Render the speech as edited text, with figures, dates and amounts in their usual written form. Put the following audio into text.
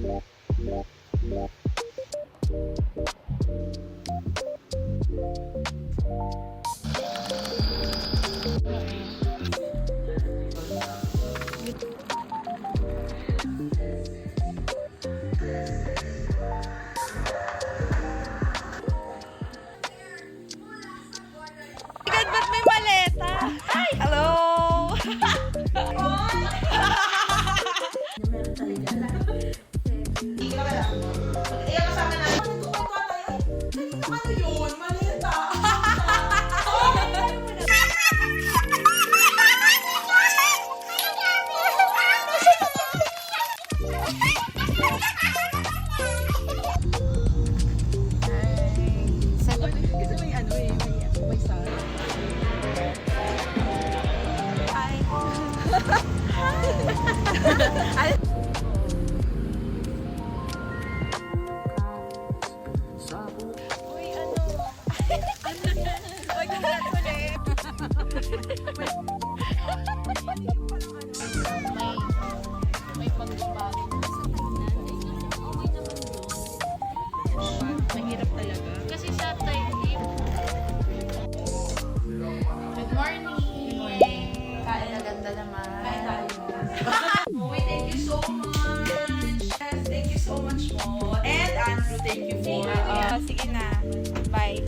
Ba't may maleta? Ay, hello! Ano yun? Malita. Kasi may ano eh, may sara. Uy, ano? Uy, congrats ulit. May pagbabago sa tingnan. Mahirap talaga. Kasi sa time team. Good morning! Kain na ganda naman. Kain tayo. Moe, thank you so much. Yes, thank you so much, Mo. And Andrew, thank you for... Sige na. Bye.